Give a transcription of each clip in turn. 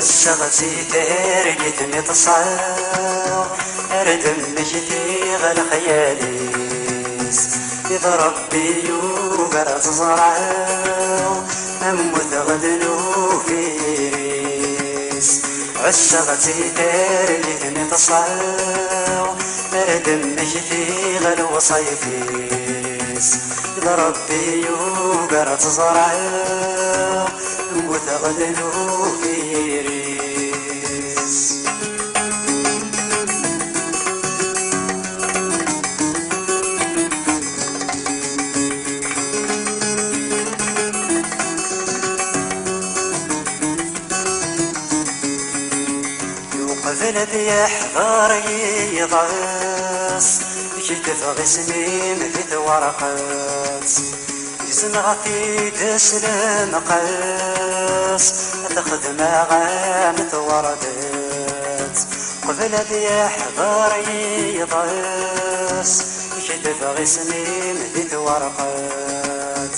عشقتي تارقتني تصعب أردم مجدي غل خياليس إذا ربي يوقر تزرع أموت غدنو فيريس عشقتي تارقتني تصعب أردم مجدي غل وصيفيس إذا ربي يوقر تزرع أموت غدنو فيريس يوقفن بيحضر يضعس يكتب غسمي مثل ورقات يسمع في تسلم قاس تخدم غامت وردات قبل بيحضر يضعس يكتب غسمي مثل ورقات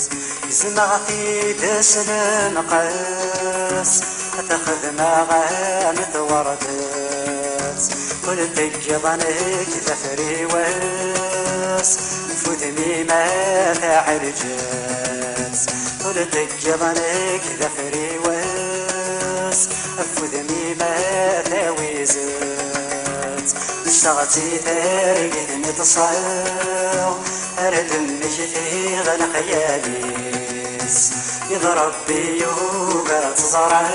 يسمع في تسلم قاس تخدم غامت وردات قلت جضنك ذفري واس فدمي ما تعرجات قلت جضنك ذفري واس فدمي ما تعويزات اشتغتي تارقني تصعب أردم مجدي غن خياليس إذا ربي يوقر تزرع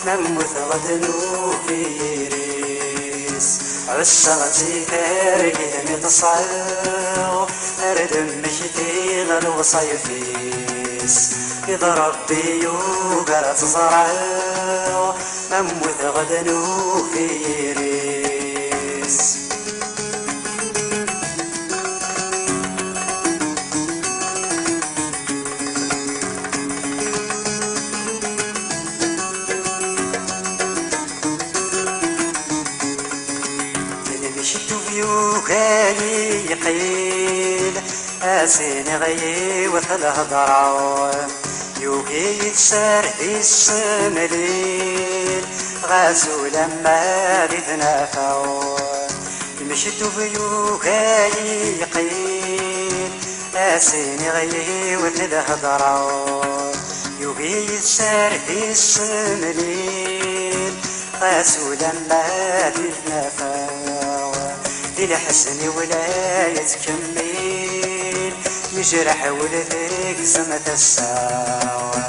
نموت غدنو فيريس عشقتي تارقتني تصعب أردم مجدي غن وصيفيس إذا ربي يوقر تزرع نموت غدنو فيريس شتو بيوكاني يقيل أسيني غي وثالهضرة يوكي يتسار في السمليل غازو لما بيتنافاو مشتو بيوكاني يقيل أسيني غي وثالهضرة يوكي يتسار في السمليل غازو لما بيتنافاو الحسن ولا يتكمل يجرح ولدك زمة الساوى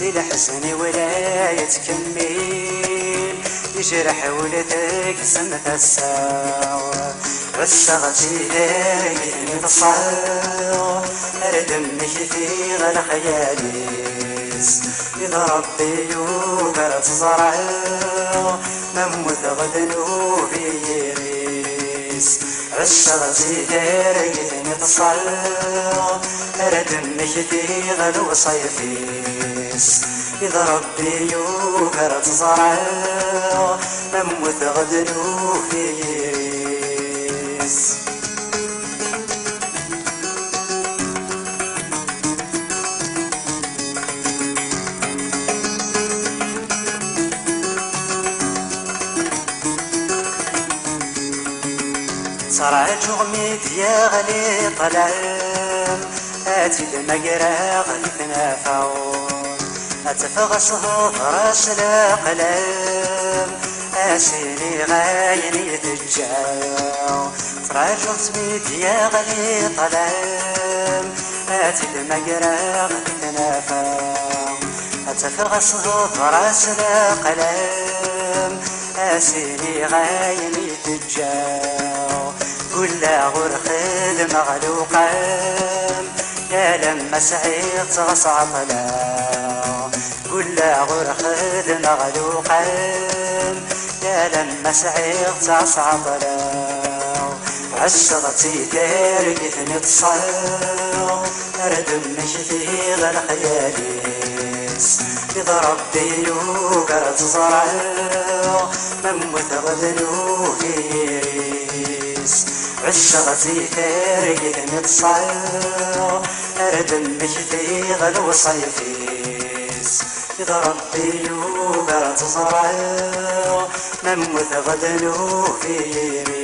الحسن ولا يتكمل يجرح ولدك زمة الساوى عشقتي دايما تصعب أردمك في غل خياليس إذا ربي يوقر تزرع نموت غدنو فيريس عشقتي تارقتني تصعب أردم مجدي غل وصيفيس إذا ربي يوقر تزرع نموت غدنو فيريس صرع جغميد يا غلي طلام آتي المقرى غلي تنافاو أتفغصه راس الأقلام آسيني غايني تجاو صرع جغميد يا غلي طلام آتي المقرى غلي تنافاو أتفغصه راس الأقلام آسيني غايني تجاو كلا غرخد مغلوقام يا لما سعيد تغصع طلاو كلا غرخد مغلوقام يا لما سعيد تغصع طلاو عشقتي تارقتني تصعب أردم مجدي غل خياليس إذا ربي يوقر تزرع نموت غدنو فيريس عشقتي تارقتني تصعب أردم مجدي غل وصيفيس إذا ربي وبرا تزرع نموت غدا في يمين